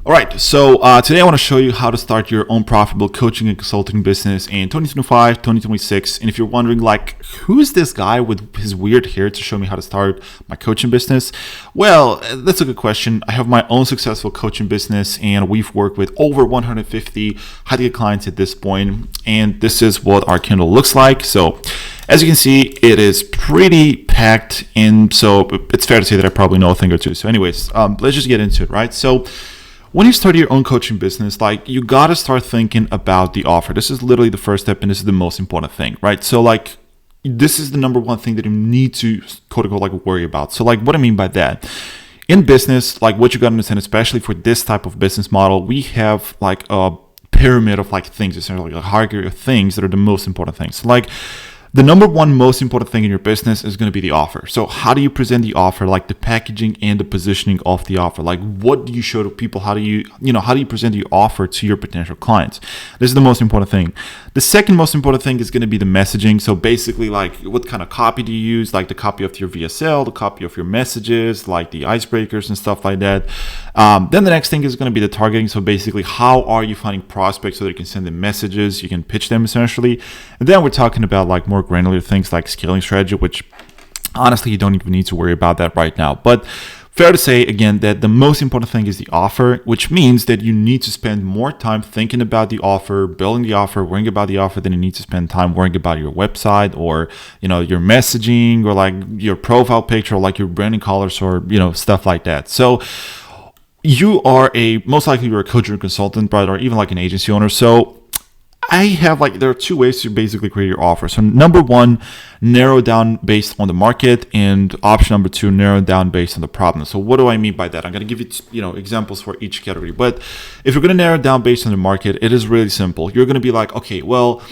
All right, so today I want to show you how to start your own profitable coaching and consulting business in 2025, 2026. And if you're wondering, like, who is this guy with his weird hair to show me how to start my coaching business? Well, that's a good question. I have my own successful coaching business, and we've worked with over 150 high-ticket clients at this point. And this is what our Kindle looks like. So as you can see, it is pretty packed in, so it's fair to say that I probably know a thing or two. So anyways, let's just get into it, right? So when you start your own coaching business, like, you got to start thinking about the offer. This is literally the first step, and this is the most important thing, right? So like, this is the number one thing that you need to quote unquote like worry about. So like, what I mean by that, in business, like, what you got to understand, especially for this type of business model, we have like a pyramid of like things, essentially like a hierarchy of things that are the most important things. So like, the number one most important thing in your business is going to be the offer. So how do you present the offer, like the packaging and the positioning of the offer? Like, what do you show to people? How do you present your offer to your potential clients? This is the most important thing. The second most important thing is going to be the messaging. So basically, like, what kind of copy do you use? Like the copy of your VSL, the copy of your messages, like the icebreakers and stuff like that. Then the next thing is going to be the targeting. So basically, how are you finding prospects so that you can send them messages, you can pitch them essentially. And then we're talking about like more granular things like scaling strategy, which honestly, you don't even need to worry about that right now. But fair to say, again, that the most important thing is the offer, which means that you need to spend more time thinking about the offer, building the offer, worrying about the offer, than you need to spend time worrying about your website or, your messaging or like your profile picture or like your branding colors or, stuff like that. So you are most likely you're a coach or consultant, right? Or even like an agency owner. So there are two ways to basically create your offer. So number one, narrow down based on the market, and option number two, narrow down based on the problem. So what do I mean by that? I'm going to give you, examples for each category. But if you're going to narrow it down based on the market, it is really simple. You're going to be like, okay, well,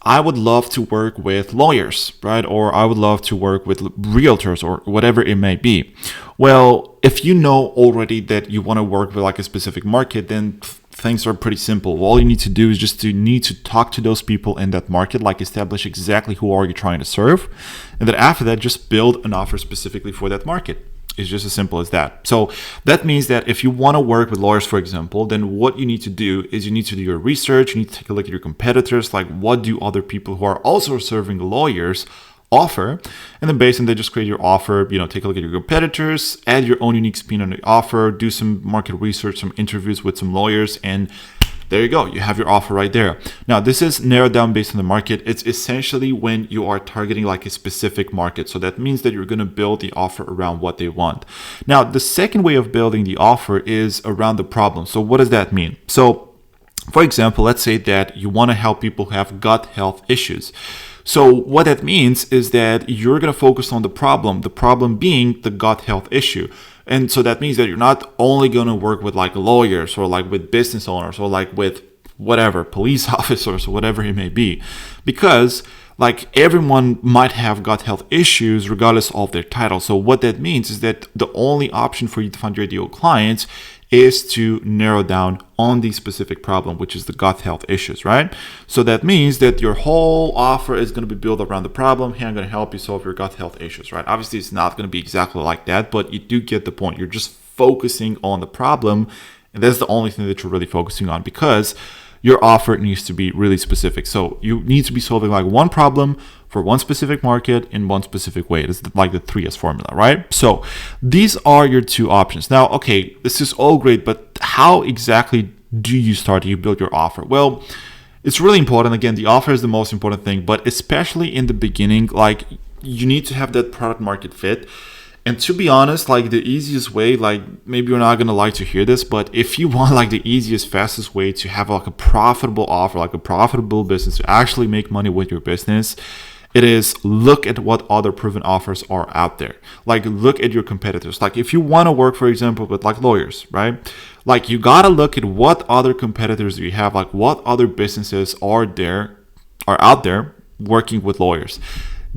I would love to work with lawyers, right? Or I would love to work with realtors or whatever it may be. Well, if you know already that you want to work with like a specific market, then things are pretty simple. All you need to do is just need to talk to those people in that market, like establish exactly who are you trying to serve. And then after that, just build an offer specifically for that market. It's just as simple as that. So that means that if you want to work with lawyers, for example, then what you need to do is you need to do your research. You need to take a look at your competitors. Like, what do other people who are also serving lawyers offer? And then based on that, just create your offer, take a look at your competitors, add your own unique spin on the offer, do some market research, some interviews with some lawyers, and there you go. You have your offer right there. Now, this is narrowed down based on the market. It's essentially when you are targeting like a specific market. So that means that you're going to build the offer around what they want. Now, the second way of building the offer is around the problem. So what does that mean? So for example, let's say that you want to help people who have gut health issues. So what that means is that you're going to focus on the problem being the gut health issue. And so that means that you're not only going to work with like lawyers or like with business owners or like with whatever, police officers or whatever it may be, because like everyone might have gut health issues regardless of their title. So what that means is that the only option for you to find your ideal clients is to narrow down on the specific problem, which is the gut health issues, right? So that means that your whole offer is going to be built around the problem. Hey, I'm going to help you solve your gut health issues, right? Obviously, it's not going to be exactly like that, but you do get the point. You're just focusing on the problem, and that's the only thing that you're really focusing on, because your offer needs to be really specific. So you need to be solving like one problem for one specific market in one specific way. It's like the 3S formula, right? So these are your two options. Now, okay, this is all great, but how exactly do you start? Do you build your offer? Well, it's really important. Again, the offer is the most important thing, but especially in the beginning, like, you need to have that product market fit. And to be honest, like, the easiest way, like, maybe you're not going to like to hear this, but if you want like the easiest, fastest way to have like a profitable offer, like a profitable business, to actually make money with your business, it is look at what other proven offers are out there. Like, look at your competitors. Like, if you want to work, for example, with like lawyers, right? Like, you got to look at what other competitors do you have, like what other businesses are out there working with lawyers.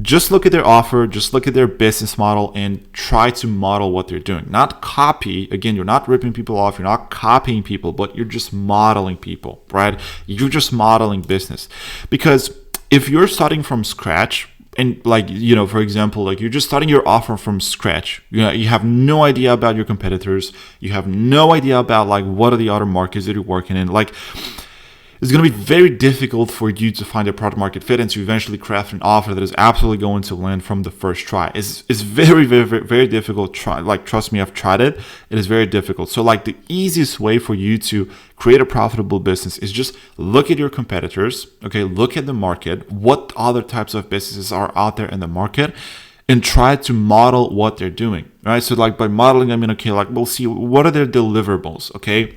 Just look at their offer, just look at their business model, and try to model what they're doing. Not copy. Again, you're not ripping people off, you're not copying people, but you're just modeling people, right? You're just modeling business. Because if you're starting from scratch, and like, for example, like you're just starting your offer from scratch. You have no idea about your competitors. You have no idea about like what are the other markets that you're working in. Like, it's going to be very difficult for you to find a product market fit and to eventually craft an offer that is absolutely going to land from the first try. It's very, very, very, very difficult. Trust me, I've tried it. It is very difficult. So like the easiest way for you to create a profitable business is just look at your competitors. Okay. Look at the market. What other types of businesses are out there in the market, and try to model what they're doing. Right. So like by modeling, I mean, okay, like we'll see what are their deliverables. Okay.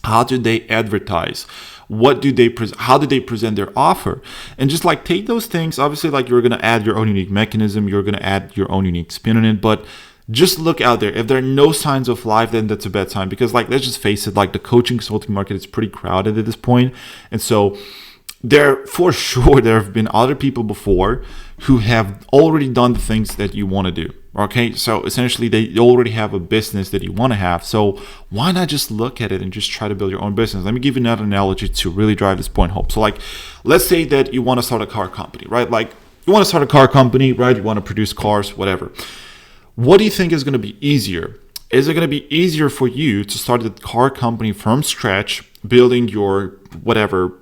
How do they advertise? What do they how do they present their offer? And just like take those things. Obviously, like you're gonna add your own unique mechanism, you're gonna add your own unique spin on it, but just look out there. If there are no signs of life, then that's a bad sign, because like let's just face it, like the coaching consulting market is pretty crowded at this point. And so there have been other people before who have already done the things that you want to do. Okay, so essentially they already have a business that you want to have. So why not just look at it and just try to build your own business? Let me give you another analogy to really drive this point home. So like, let's say that you want to start a car company, right? Like you want to start a car company, right? You want to produce cars, whatever. What do you think is going to be easier? Is it going to be easier for you to start the car company from scratch, building your whatever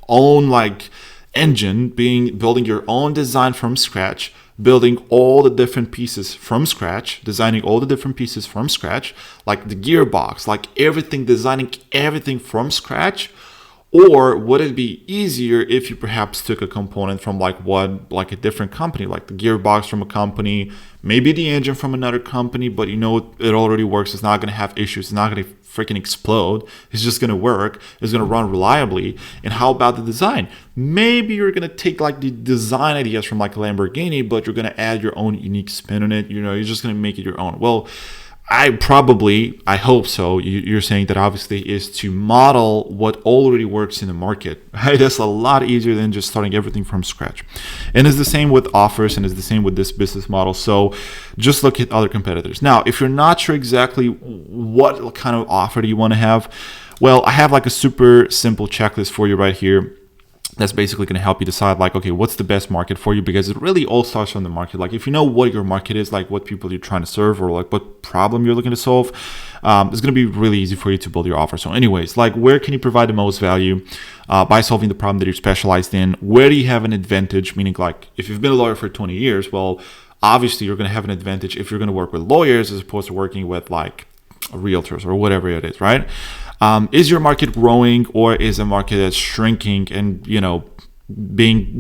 own like engine, building your own design from scratch, building all the different pieces from scratch, designing all the different pieces from scratch, like the gearbox, like everything, designing everything from scratch? Or would it be easier if you perhaps took a component from like a different company, like the gearbox from a company, maybe the engine from another company, but it already works. It's not going to have issues. It's not going to freaking explode. It's just going to work. It's going to run reliably. And how about the design? Maybe you're going to take like the design ideas from like a Lamborghini, but you're going to add your own unique spin on it. You're just going to make it your own. Well, I hope so. You're saying that obviously is to model what already works in the market, right? That's a lot easier than just starting everything from scratch. And it's the same with offers, and it's the same with this business model. So just look at other competitors. Now, if you're not sure exactly what kind of offer do you want to have, well, I have like a super simple checklist for you right here. That's basically going to help you decide like, okay, what's the best market for you? Because it really all starts from the market. Like if you know what your market is, like what people you're trying to serve, or like what problem you're looking to solve, it's going to be really easy for you to build your offer. So anyways, like where can you provide the most value by solving the problem that you're specialized in? Where do you have an advantage? Meaning like if you've been a lawyer for 20 years, well, obviously you're going to have an advantage if you're going to work with lawyers as opposed to working with like realtors or whatever it is, right? Is your market growing, or is a market that's shrinking and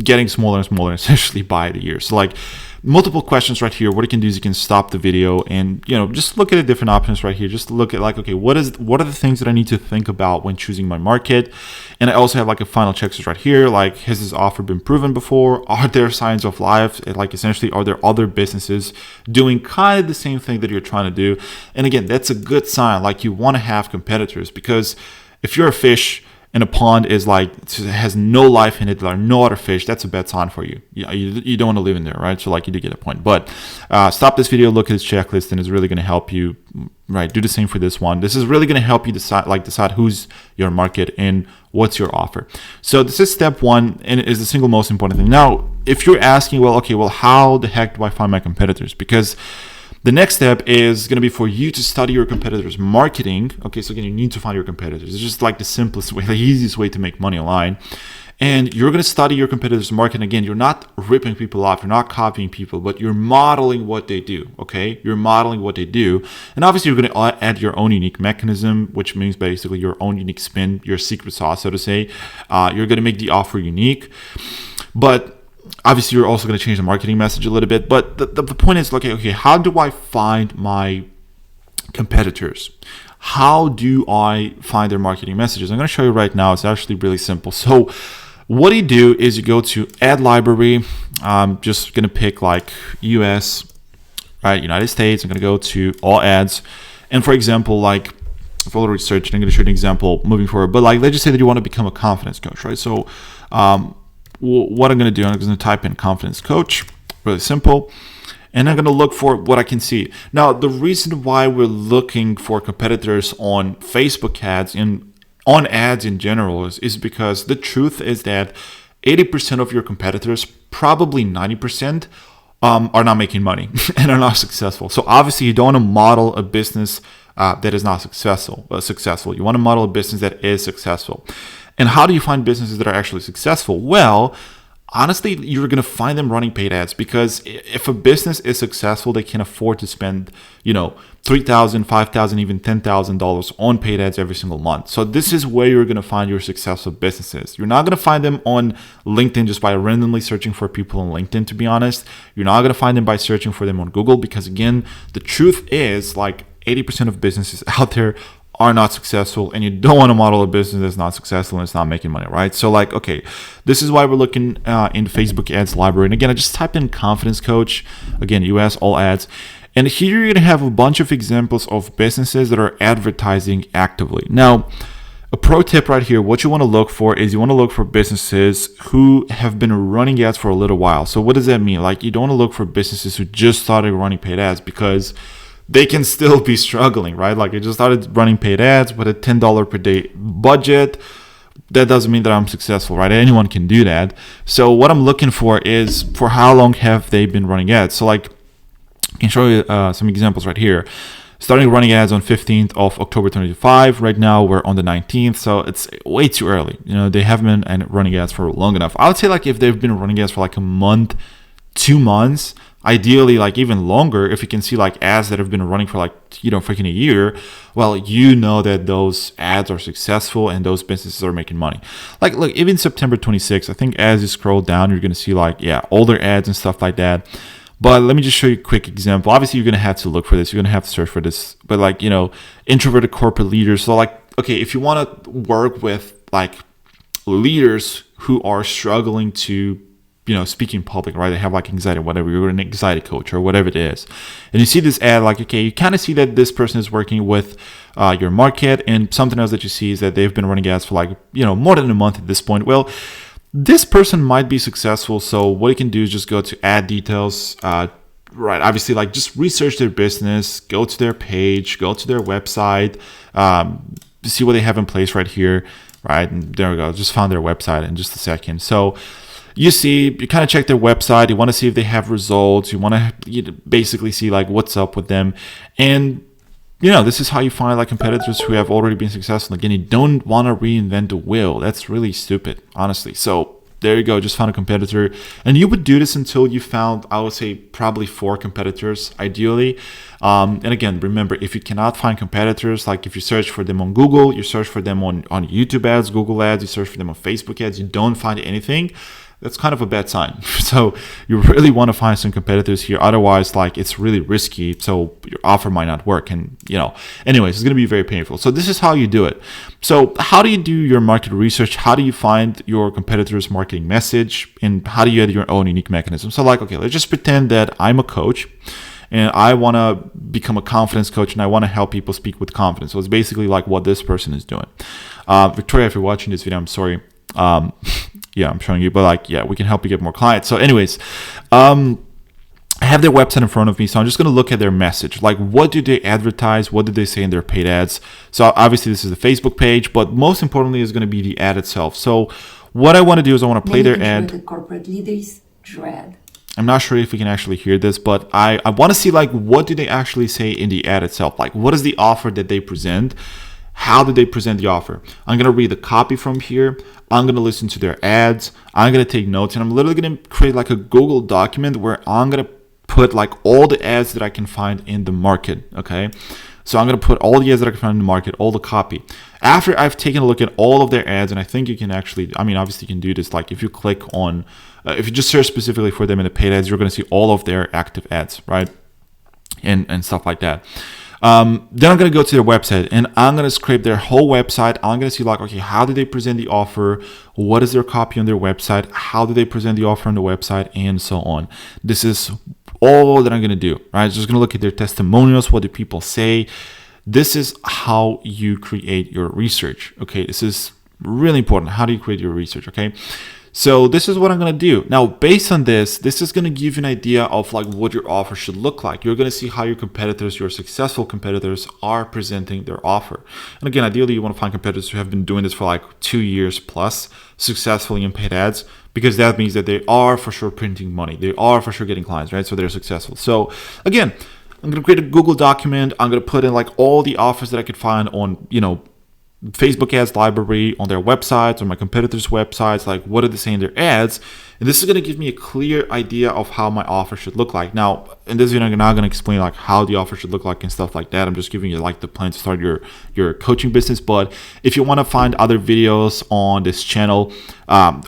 getting smaller and smaller essentially by the year? So like multiple questions right here. What you can do is you can stop the video and just look at the different options right here. Just look at like, okay, what are the things that I need to think about when choosing my market? And I also have like a final checklist right here. Like, has this offer been proven before? Are there signs of life? Like essentially, are there other businesses doing kind of the same thing that you're trying to do? And again, that's a good sign. Like you want to have competitors, because if you're a fish and a pond is like has no life in it, there are no other fish, that's a bad sign for you. You don't want to live in there, right? So like you do get a point. But stop this video, look at this checklist, and it's really going to help you, right? Do the same for this one. This is really going to help you decide who's your market and what's your offer. So this is step one, and it is the single most important thing. Now, if you're asking, well, how the heck do I find my competitors? Because the next step is going to be for you to study your competitors' marketing. Okay, so again, you need to find your competitors. It's just like the simplest way, the easiest way to make money online. And you're going to study your competitors' marketing. Again, you're not ripping people off. You're not copying people, but you're modeling what they do. Okay, you're modeling what they do. And obviously, you're going to add your own unique mechanism, which means basically your own unique spin, your secret sauce, so to say. You're going to make the offer unique. But obviously, you're also going to change the marketing message a little bit. But the point is, okay, how do I find my competitors? How do I find their marketing messages? I'm going to show you right now. It's actually really simple. So what you do is you go to Ad Library. I'm just going to pick like US, right? United States. I'm going to go to all ads. And for example, like if I research, I'm going to show you an example moving forward. But like, let's just say that you want to become a confidence coach, right? So what I'm going to do, I'm going to type in confidence coach, really simple. And I'm going to look for what I can see. Now, the reason why we're looking for competitors on Facebook ads and on ads in general is because the truth is that 80% of your competitors, probably 90%, are not making money and are not successful. So obviously you don't want to model a business that is not successful. You want to model a business that is successful. And how do you find businesses that are actually successful? Well, honestly, you're going to find them running paid ads, because if a business is successful, they can afford to spend, $3,000, $5,000, even $10,000 on paid ads every single month. So this is where you're going to find your successful businesses. You're not going to find them on LinkedIn just by randomly searching for people on LinkedIn, to be honest. You're not going to find them by searching for them on Google, because again, the truth is like 80% of businesses out there are not successful, and you don't want to model a business that's not successful and it's not making money, right? So okay, this is why we're looking in the Facebook ads library. And again, I just typed in Confidence Coach, again, US all ads. And here you're going to have a bunch of examples of businesses that are advertising actively. Now, a pro tip right here, what you want to look for is you want to look for businesses who have been running ads for a little while. So what does that mean? Like, you don't want to look for businesses who just started running paid ads, because they can still be struggling, right? Like, I just started running paid ads with a $10 per day budget. That doesn't mean that I'm successful, right? Anyone can do that. So what I'm looking for is, for how long have they been running ads? So I can show you some examples right here. Starting running ads on 15th of October 2025. Right now we're on the 19th, so it's way too early. They haven't been running ads for long enough. I would say if they've been running ads for a month, 2 months, ideally even longer, if you can see ads that have been running for freaking a year, well, that those ads are successful and those businesses are making money. Look, even September 26th, I think as you scroll down, you're going to see older ads and stuff like that. But let me just show you a quick example. Obviously, you're going to have to look for this. You're going to have to search for this. But introverted corporate leaders. So okay, if you want to work with leaders who are struggling to speak in public, right? They have anxiety, whatever. You're an anxiety coach or whatever it is. And you see this ad, okay, you kind of see that this person is working with your market. And something else that you see is that they've been running ads for more than a month at this point. Well, this person might be successful. So what you can do is just go to ad details, right? Obviously, just research their business, go to their page, go to their website, see what they have in place right here, right? And there we go. Just found their website in just a second. So you kind of check their website. You want to see if they have results. You want to basically see what's up with them. And, this is how you find competitors who have already been successful. Again, you don't want to reinvent the wheel. That's really stupid, honestly. So there you go. Just found a competitor. And you would do this until you found, I would say, probably 4 competitors, ideally. And again, remember, if you cannot find competitors, if you search for them on Google, you search for them on YouTube ads, Google ads, you search for them on Facebook ads, you don't find anything, that's kind of a bad sign. So you really want to find some competitors here. Otherwise, it's really risky. So your offer might not work. And, anyways, it's going to be very painful. So this is how you do it. So how do you do your market research? How do you find your competitor's marketing message? And how do you add your own unique mechanism? So okay, let's just pretend that I'm a coach and I want to become a confidence coach and I want to help people speak with confidence. So it's basically what this person is doing. Victoria, if you're watching this video, I'm sorry. Yeah, I'm showing you, but we can help you get more clients. So anyways, I have their website in front of me, so I'm just going to look at their message. What do they advertise? What do they say in their paid ads? So obviously this is the Facebook page, but most importantly is going to be the ad itself. So what I want to do is I want to play their ad. Corporate leaders dread. I'm not sure if we can actually hear this, but I want to see what do they actually say in the ad itself? What is the offer that they present? How do they present the offer? I'm going to read the copy from here. I'm going to listen to their ads. I'm going to take notes, and I'm literally going to create a Google document where I'm going to put all the ads that I can find in the market. Okay. So I'm going to put all the ads that I can find in the market, all the copy. After I've taken a look at all of their ads, and I think you can actually, obviously you can do this. If you click on, if you just search specifically for them in the paid ads, you're going to see all of their active ads, right? And stuff like that. Then I'm going to go to their website and I'm going to scrape their whole website. I'm going to see okay, how do they present the offer? What is their copy on their website? How do they present the offer on the website? And so on. This is all that I'm going to do, right? Just going to look at their testimonials. What do people say? This is how you create your research. Okay. This is really important. How do you create your research? Okay. So this is what I'm going to do. Now, based on this is going to give you an idea of like what your offer should look like. You're going to see how your competitors, your successful competitors, are presenting their offer. And again, ideally, you want to find competitors who have been doing this for like 2 years plus successfully in paid ads, because that means that they are for sure printing money. They are for sure getting clients, right? So they're successful. So again, I'm going to create a Google document. I'm going to put in like all the offers that I could find on, Facebook ads library, on their websites, on my competitors' websites, like what are they saying in their ads. And this is going to give me a clear idea of how my offer should look like. Now, in this video, I'm not going to explain like how the offer should look like and stuff like that. I'm just giving you like the plan to start your coaching business. But if you want to find other videos on this channel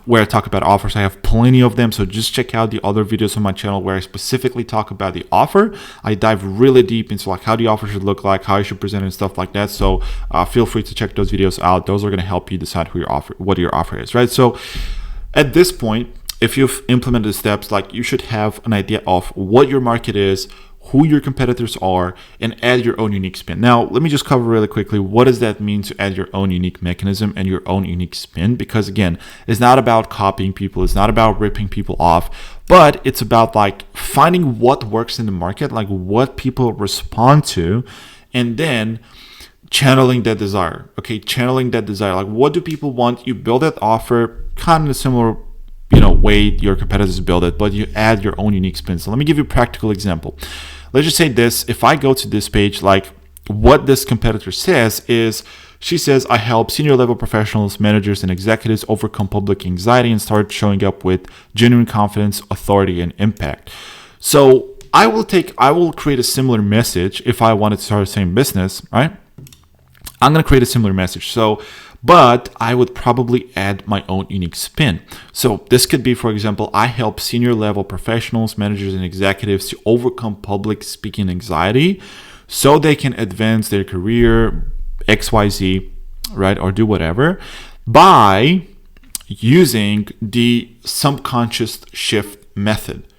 where I talk about offers, I have plenty of them. So just check out the other videos on my channel where I specifically talk about the offer. I dive really deep into like how the offer should look like, how you should present it and stuff like that. So feel free to check those videos out. Those are going to help you decide what your offer is, right? So at this point, if you've implemented the steps, like you should have an idea of what your market is, who your competitors are, and add your own unique spin. Now, let me just cover really quickly, what does that mean to add your own unique mechanism and your own unique spin? Because again, it's not about copying people, it's not about ripping people off, but it's about like finding what works in the market, like what people respond to, and then channeling that desire. Okay, channeling that desire. Like what do people want? You build that offer kind of in a similar way your competitors build it, but you add your own unique spin. So let me give you a practical example. Let's just say this. If I go to this page, like what this competitor says is, she says, I help senior level professionals, managers, and executives overcome public anxiety and start showing up with genuine confidence, authority, and impact. So I will create a similar message if I wanted to start the same business, right? I'm going to create a similar message. But I would probably add my own unique spin. So this could be, for example, I help senior level professionals, managers, and executives to overcome public speaking anxiety so they can advance their career, XYZ, right? Or do whatever by using the subconscious shift method.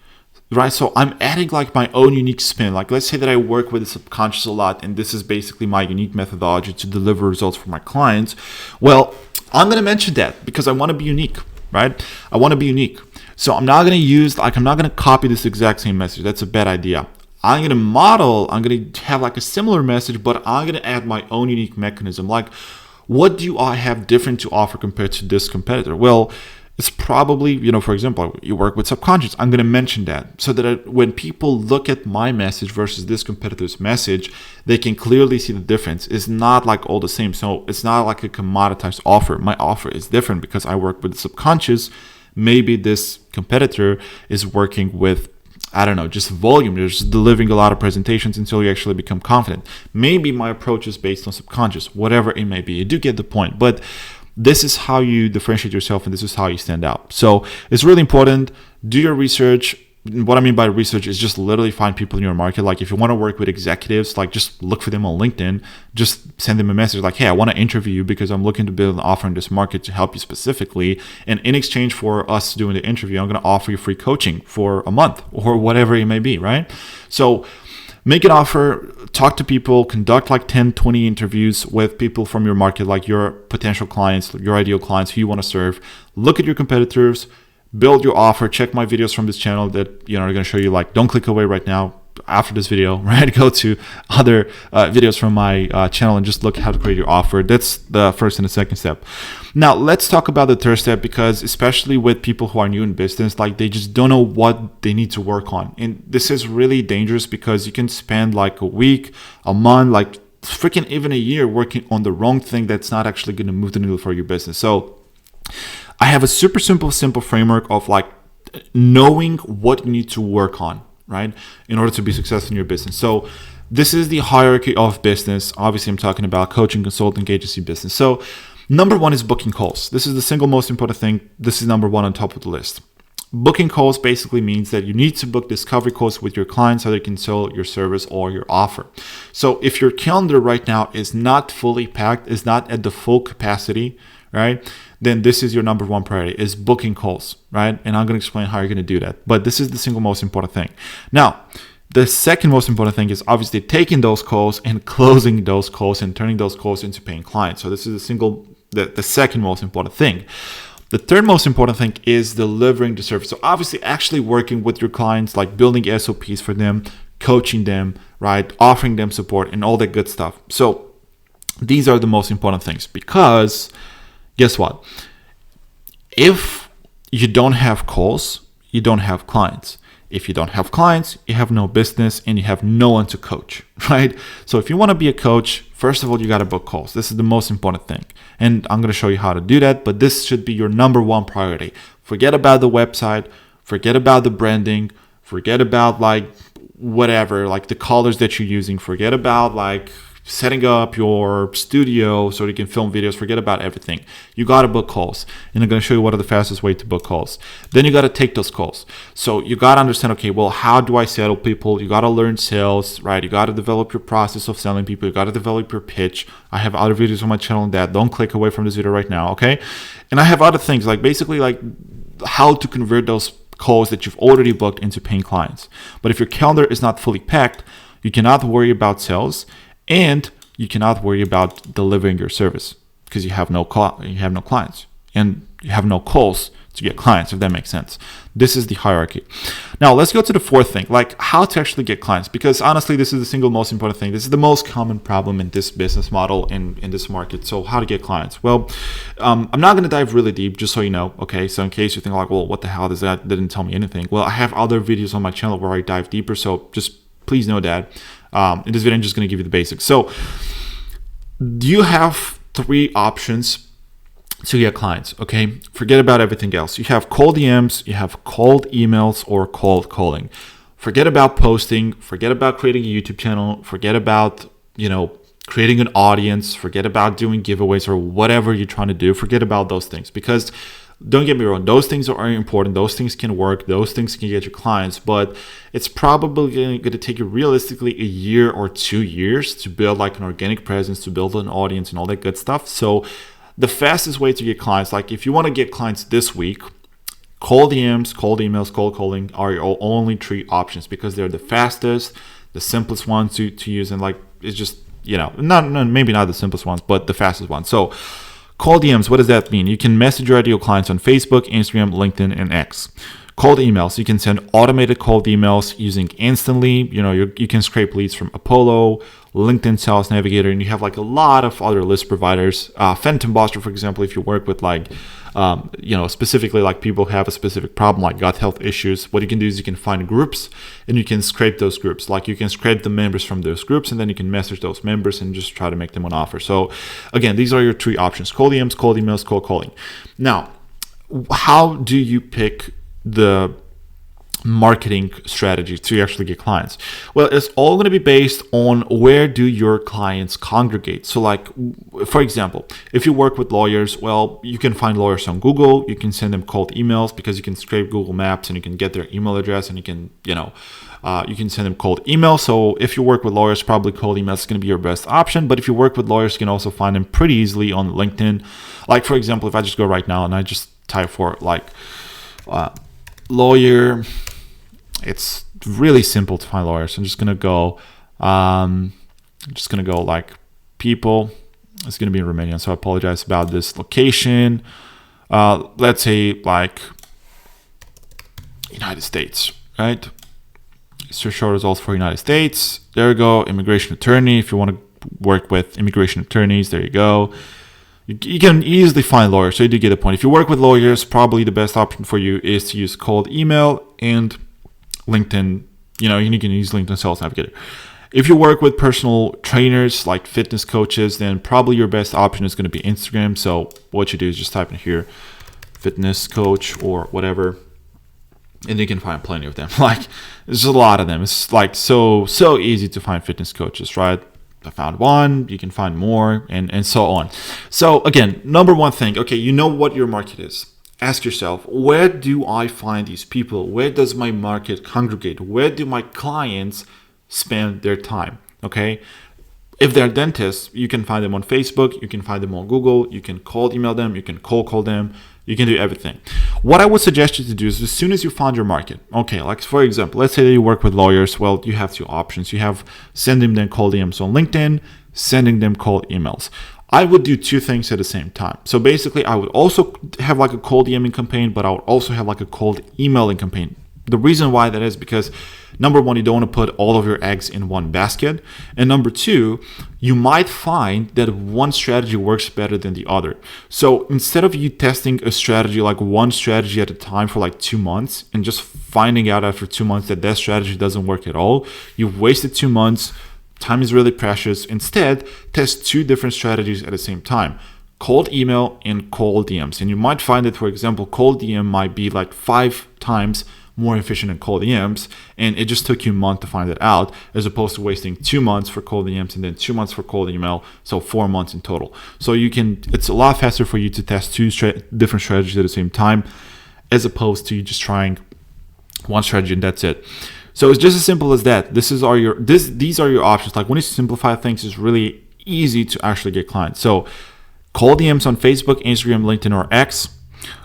Right, so I'm adding like my own unique spin. Like let's say that I work with the subconscious a lot, and this is basically my unique methodology to deliver results for my clients. Well, I'm going to mention that because I want to be unique, right? I want to be unique. So I'm not going to copy this exact same message. That's a bad idea. I'm going to have like a similar message, but I'm going to add my own unique mechanism. Like, what do I have different to offer compared to this competitor? Well, it's probably, for example, you work with subconscious. I'm going to mention that so that when people look at my message versus this competitor's message, they can clearly see the difference. It's not like all the same. So it's not like a commoditized offer. My offer is different because I work with the subconscious. Maybe this competitor is working with, I don't know, just volume. They're just delivering a lot of presentations until you actually become confident. Maybe my approach is based on subconscious, whatever it may be. You do get the point. But this is how you differentiate yourself, and this is how you stand out. So it's really important. Do your research. What I mean by research is just literally find people in your market. Like if you want to work with executives, like just look for them on LinkedIn. Just send them a message like, hey, I want to interview you because I'm looking to build an offer in this market to help you specifically. And in exchange for us doing the interview, I'm going to offer you free coaching for a month or whatever it may be, right? So make an offer, talk to people, conduct like 10, 20 interviews with people from your market, like your potential clients, your ideal clients who you want to serve. Look at your competitors, build your offer, check my videos from this channel that are going to show you, like, don't click away right now after this video, right? Go to other videos from my channel and just look how to create your offer. That's the first and the second step. Now let's talk about the third step, because especially with people who are new in business, like they just don't know what they need to work on. And this is really dangerous because you can spend like a week, a month, like freaking even a year working on the wrong thing that's not actually going to move the needle for your business. So I have a super simple framework of like knowing what you need to work on, right, in order to be successful in your business. So this is the hierarchy of business. Obviously, I'm talking about coaching, consulting, agency business. So number one is booking calls. This is the single most important thing. This is number one on top of the list. Booking calls basically means that you need to book discovery calls with your clients so they can sell your service or your offer. So if your calendar right now is not fully packed, is not at the full capacity, right, then this is your number one priority, is booking calls, right? And I'm going to explain how you're going to do that. But this is the single most important thing. Now, the second most important thing is obviously taking those calls and closing those calls and turning those calls into paying clients. So this is the second most important thing. The third most important thing is delivering the service. So obviously actually working with your clients, like building SOPs for them, coaching them, right? Offering them support and all that good stuff. So these are the most important things, because guess what? If you don't have calls, you don't have clients. If you don't have clients, you have no business and you have no one to coach, right? So if you want to be a coach, first of all, you got to book calls. This is the most important thing. And I'm going to show you how to do that, but this should be your number one priority. Forget about the website, forget about the branding, forget about like whatever, like the colors that you're using, forget about like setting up your studio so you can film videos, forget about everything. You got to book calls, and I'm going to show you what are the fastest way to book calls. Then you got to take those calls. So you got to understand, okay, well, how do I settle people? You got to learn sales, right? You got to develop your process of selling people. You got to develop your pitch. I have other videos on my channel on that. Don't click away from this video right now, okay? And I have other things like basically like how to convert those calls that you've already booked into paying clients. But if your calendar is not fully packed, you cannot worry about sales, and you cannot worry about delivering your service because you have no clients and you have no calls to get clients, if that makes sense. This is the hierarchy. Now let's go to the fourth thing, like how to actually get clients, because honestly, this is the single most important thing. This is the most common problem in this business model in this market. So how to get clients? Well, I'm not going to dive really deep, just so you know. Okay, so in case you think like, well, what the hell does that didn't tell me anything? Well, I have other videos on my channel where I dive deeper. So just please know that. In this video, I'm just going to give you the basics. So you have three options to get clients, okay? Forget about everything else. You have cold DMs, you have cold emails, or cold calling. Forget about posting, forget about creating a YouTube channel, forget about, creating an audience, forget about doing giveaways or whatever you're trying to do. Forget about those things, because don't get me wrong, those things are important. Those things can work. Those things can get you clients, but it's probably going to take you realistically a year or 2 years to build like an organic presence, to build an audience and all that good stuff. So the fastest way to get clients, like if you want to get clients this week, cold DMs, cold emails, cold calling are your only three options, because they're the fastest, the simplest ones to use. And like, it's just, maybe not the simplest ones, but the fastest ones. So cold DMs, what does that mean? You can message your ideal clients on Facebook, Instagram, LinkedIn, and X. Cold emails, you can send automated cold emails using Instantly. You can scrape leads from Apollo, LinkedIn Sales Navigator, and you have like a lot of other list providers. Phantom Buster, for example, if you work with like, specifically like people have a specific problem like gut health issues, what you can do is you can find groups and you can scrape those groups. Like you can scrape the members from those groups, and then you can message those members and just try to make them an offer. So again, these are your three options: cold DMs, cold emails, cold calling. Now, how do you pick the marketing strategy to actually get clients? Well, it's all going to be based on where do your clients congregate. So like, for example, if you work with lawyers, well, you can find lawyers on Google. You can send them cold emails because you can scrape Google Maps and you can get their email address, and you can, you can send them cold emails. So if you work with lawyers, probably cold emails is going to be your best option. But if you work with lawyers, you can also find them pretty easily on LinkedIn. Like, for example, if I just go right now and I just type for like lawyer, it's really simple to find lawyers. I'm just gonna go like people. It's gonna be in Romanian, so I apologize about this location. Let's say like United States, right? Search results for United States. There you go. Immigration attorney. If you want to work with immigration attorneys, there you go. You can easily find lawyers, so you do get the point. If you work with lawyers, probably the best option for you is to use cold email and LinkedIn. You can use LinkedIn Sales Navigator. If you work with personal trainers like fitness coaches, then probably your best option is going to be Instagram. So what you do is just type in here, fitness coach or whatever, and you can find plenty of them. Like, there's a lot of them. It's like so easy to find fitness coaches, right? I found one, you can find more, and so on. So again, number one thing, okay, you know what your market is. Ask yourself, where do I find these people? Where does my market congregate? Where do my clients spend their time? Okay. If they're dentists, you can find them on Facebook, you can find them on Google, you can cold email them, you can cold call them, you can do everything. What I would suggest you to do is, as soon as you find your market, okay, like for example, let's say that you work with lawyers, well, you have two options. You have sending them cold DMs on LinkedIn, sending them cold emails. I would do two things at the same time. So basically, I would also have like a cold DMing campaign, but I would also have like a cold emailing campaign. The reason why that is because number one, you don't want to put all of your eggs in one basket. And number two, you might find that one strategy works better than the other. So instead of you testing a strategy, like one strategy at a time for like 2 months and just finding out after 2 months that that strategy doesn't work at all, you've wasted 2 months. Time is really precious. Instead, test two different strategies at the same time. Cold email and cold DMs. And you might find that, for example, cold DM might be like 5 times more efficient than cold DMs. And it just took you a month to find that out, as opposed to wasting 2 months for cold DMs and then 2 months for cold email. So 4 months in total. So it's a lot faster for you to test two different strategies at the same time, as opposed to you just trying one strategy and that's it. So it's just as simple as that. These are your options. Like when you simplify things, it's really easy to actually get clients. So cold DMs on Facebook, Instagram, LinkedIn, or X.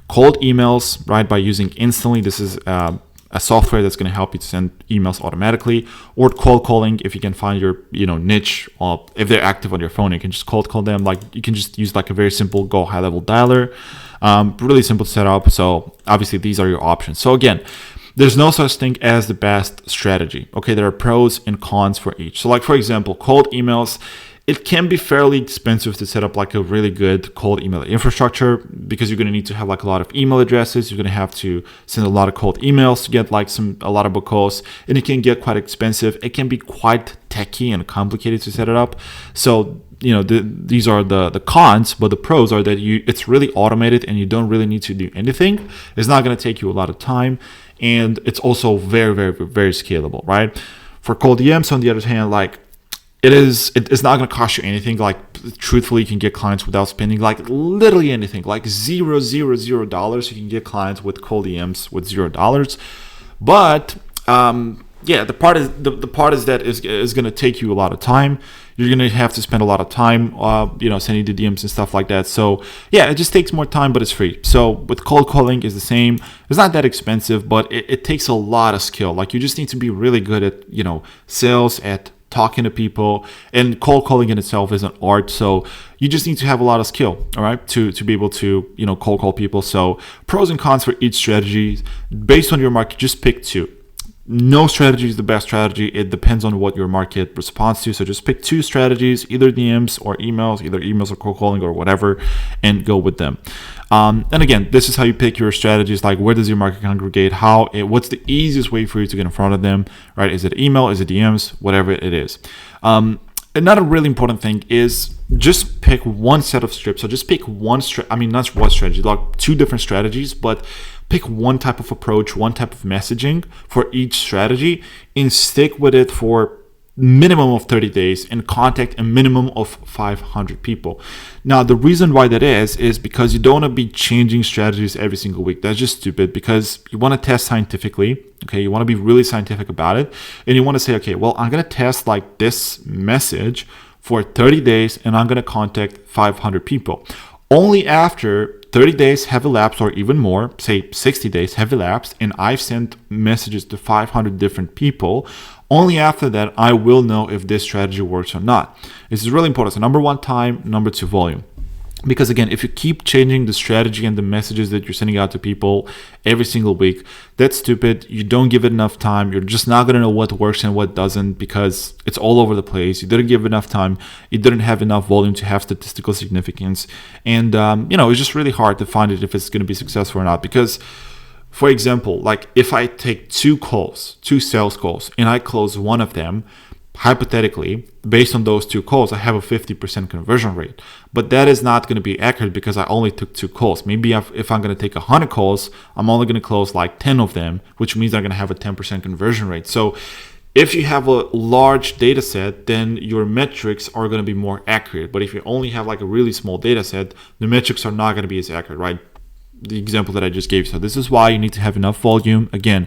Cold emails, right, by using Instantly. This is a software that's going to help you to send emails automatically. Or cold calling, if you can find your niche, or if they're active on your phone, you can just cold call them. Like you can just use like a very simple Go high level dialer. Really simple to set up. So obviously these are your options. So again, there's no such thing as the best strategy. Okay, there are pros and cons for each. So like, for example, cold emails, it can be fairly expensive to set up like a really good cold email infrastructure, because you're going to need to have like a lot of email addresses. You're going to have to send a lot of cold emails to get like a lot of book calls, and it can get quite expensive. It can be quite techy and complicated to set it up. So these are the cons, but the pros are that it's really automated and you don't really need to do anything. It's not going to take you a lot of time, and it's also very, very, very scalable, right? For cold DMs, on the other hand, like it's not going to cost you anything. Like truthfully, you can get clients without spending like literally anything, like $0. You can get clients with cold DMs with $0. But the part is that is going to take you a lot of time. You're going to have to spend a lot of time, sending the DMs and stuff like that. So yeah, it just takes more time, but it's free. So with cold calling is the same. It's not that expensive, but it takes a lot of skill. Like you just need to be really good at, sales, at talking to people, and cold calling in itself is an art. So you just need to have a lot of skill, all right, to be able to, cold call people. So pros and cons for each strategy. Based on your market, just pick two. No strategy is the best strategy. It depends on what your market responds to. So just pick two strategies, either DMs or emails, either emails or cold calling or whatever, and go with them. And again, this is how you pick your strategies. Like, where does your market congregate? What's the easiest way for you to get in front of them, right? Is it email? Is it DMs? Whatever it is. Another really important thing is just pick one set of scripts. So just pick not one strategy, like two different strategies, but pick one type of approach, one type of messaging for each strategy, and stick with it for minimum of 30 days and contact a minimum of 500 people. Now, the reason why that is because you don't want to be changing strategies every single week. That's just stupid, because you want to test scientifically. Okay, you want to be really scientific about it, and you want to say, okay, well, I'm going to test like this message for 30 days and I'm going to contact 500 people. Only after 30 days have elapsed, or even more, say 60 days have elapsed, and I've sent messages to 500 different people, only after that I will know if this strategy works or not. This is really important. So number one, time. Number two, volume. Because again, if you keep changing the strategy and the messages that you're sending out to people every single week, that's stupid. You don't give it enough time. You're just not going to know what works and what doesn't, because it's all over the place. You didn't give enough time. You didn't have enough volume to have statistical significance. And, it's just really hard to find it if it's going to be successful or not. Because, for example, like if I take two sales calls, and I close one of them, hypothetically, based on those two calls, I have a 50% conversion rate. But that is not going to be accurate, because I only took two calls. Maybe if I'm going to take 100 calls, I'm only going to close like 10 of them, which means I'm going to have a 10% conversion rate. So if you have a large data set, then your metrics are going to be more accurate. But if you only have like a really small data set, the metrics are not going to be as accurate, right? The example that I just gave. So this is why you need to have enough volume. Again,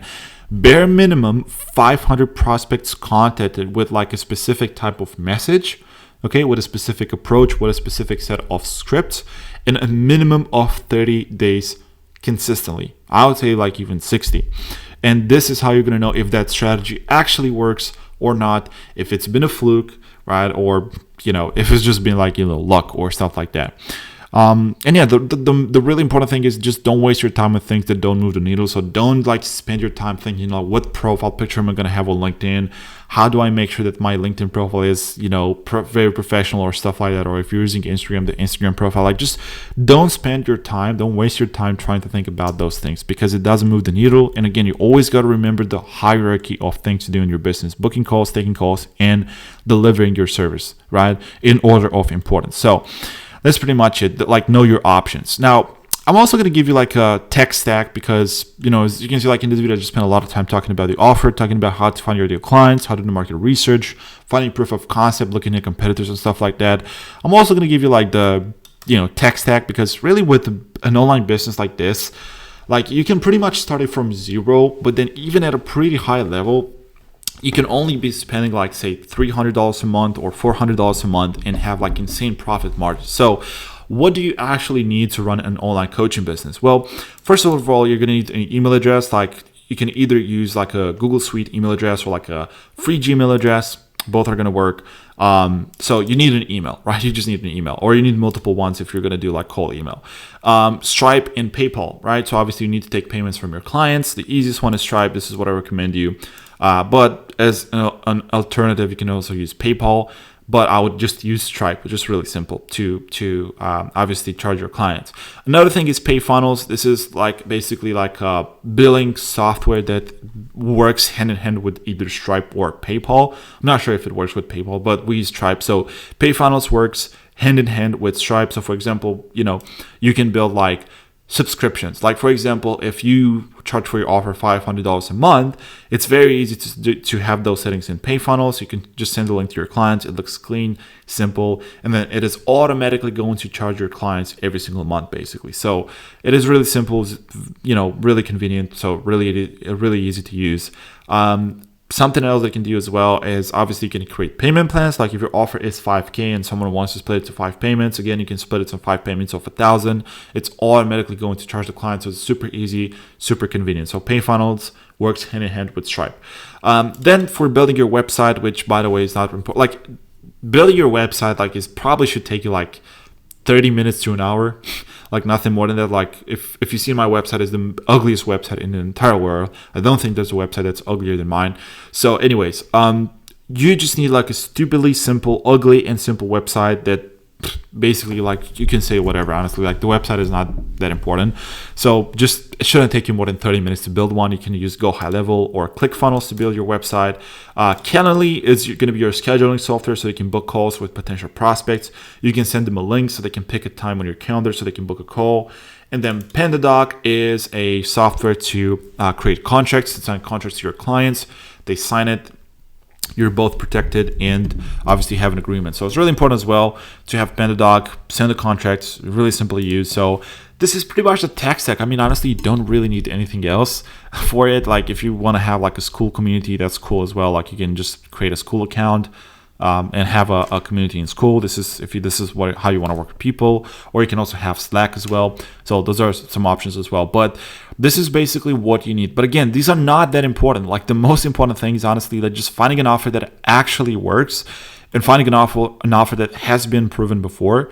bare minimum 500 prospects contacted with like a specific type of message, okay, with a specific approach, with a specific set of scripts, and a minimum of 30 days consistently. I would say like even 60. And this is how you're going to know if that strategy actually works or not, if it's been a fluke, right? Or, if it's just been like, luck or stuff like that. And yeah, the really important thing is just don't waste your time with things that don't move the needle. So don't like spend your time thinking, what profile picture am I going to have on LinkedIn? How do I make sure that my LinkedIn profile is, very professional or stuff like that? Or if you're using Instagram, the Instagram profile, like just don't waste your time trying to think about those things, because it doesn't move the needle. And again, you always got to remember the hierarchy of things to do in your business: booking calls, taking calls, and delivering your service, right? In order of importance. So that's pretty much it. Like, know your options. Now, I'm also going to give you like a tech stack, because, as you can see, like in this video, I just spent a lot of time talking about the offer, talking about how to find your ideal clients, how to do market research, finding proof of concept, looking at competitors and stuff like that. I'm also going to give you like the, tech stack, because really with an online business like this, like you can pretty much start it from zero, but then even at a pretty high level, you can only be spending like, say, $300 a month or $400 a month and have like insane profit margins. So what do you actually need to run an online coaching business? Well, first of all, you're going to need an email address. Like, you can either use like a Google Suite email address or like a free Gmail address. Both are going to work. So you need an email, right? You just need an email, or you need multiple ones if you're going to do like cold email. Stripe and PayPal, right? So obviously you need to take payments from your clients. The easiest one is Stripe. This is what I recommend you. But as an alternative, you can also use PayPal, but I would just use Stripe, which is really simple to obviously charge your clients. Another thing is PayFunnels. This is like basically like a billing software that works hand in hand with either Stripe or PayPal. I'm not sure if it works with PayPal, but we use Stripe. So PayFunnels works hand in hand with Stripe. So for example, you can build like subscriptions. Like, for example, if you charge for your offer $500 a month, it's very easy to have those settings in PayFunnels. You can just send a link to your clients. It looks clean, simple, and then it is automatically going to charge your clients every single month, basically. So it is really simple, really convenient. So really easy to use. Something else they can do as well is obviously you can create payment plans. Like if your offer is $5,000 and someone wants to split it to 5 payments, again, you can split it to 5 payments of $1,000. It's automatically going to charge the client. So it's super easy, super convenient. So PayFunnels works hand in hand with Stripe. Then for building your website, which by the way is not important, like building your website, like is probably should take you like 30 minutes to an hour. Like nothing more than that. Like if you see my website is the ugliest website in the entire world, I don't think there's a website that's uglier than mine. So anyways, you just need like a stupidly simple, ugly and simple website that basically like you can say whatever, honestly. Like the website is not that important. So just it shouldn't take you more than 30 minutes to build one. You can use Go High Level or ClickFunnels to build your website. Calendly is going to be your scheduling software, so you can book calls with potential prospects. You can send them a link so they can pick a time on your calendar so they can book a call. And then PandaDoc is a software to create contracts, to sign contracts to your clients. They sign it. You're both protected and obviously have an agreement. So it's really important as well to have PandaDoc, send the contracts, really simple to use. So this is pretty much the tech stack. I mean, honestly, you don't really need anything else for it. Like if you want to have like a school community, that's cool as well. Like you can just create a school account and have a community in school. This is how you want to work with people, or you can also have Slack as well. So those are some options as well. But this is basically what you need. But again, these are not that important. Like the most important thing is honestly that just finding an offer that actually works and finding an offer that has been proven before,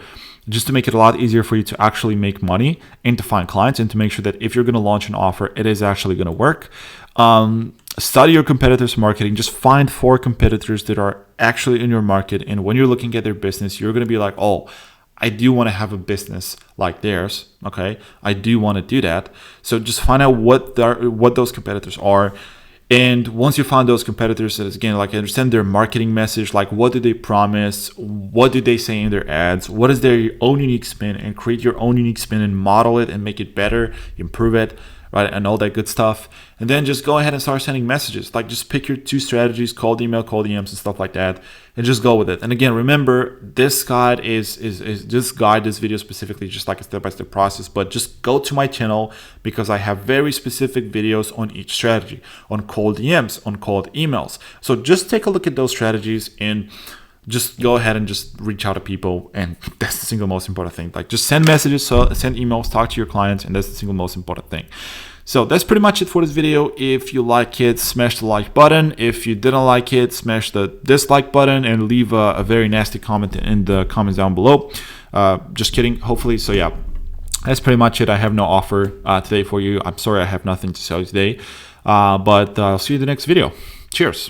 just to make it a lot easier for you to actually make money and to find clients and to make sure that if you're going to launch an offer, it is actually going to work. Study your competitors' marketing. Just find 4 competitors that are actually in your market. And when you're looking at their business, you're going to be like, oh, I do want to have a business like theirs. Okay, I do want to do that. So just find out what those competitors are. And once you find those competitors, again, like understand their marketing message, like what do they promise? What do they say in their ads? What is their own unique spin? And create your own unique spin and model it and make it better, improve it, right? And all that good stuff. And then just go ahead and start sending messages. Like just pick your 2 strategies, cold email, cold DMs and stuff like that, and just go with it. And again, remember, this guide this video specifically, just like a step-by-step process, but just go to my channel because I have very specific videos on each strategy, on cold DMs, on cold emails. So just take a look at those strategies and just go ahead and just reach out to people, and that's the single most important thing. Like, just send messages, send emails, talk to your clients, and that's the single most important thing. So that's pretty much it for this video. If you like it, smash the like button. If you didn't like it, smash the dislike button and leave a very nasty comment in the comments down below. Just kidding, hopefully. So yeah, that's pretty much it. I have no offer today for you. I'm sorry I have nothing to sell you today, but I'll see you in the next video. Cheers.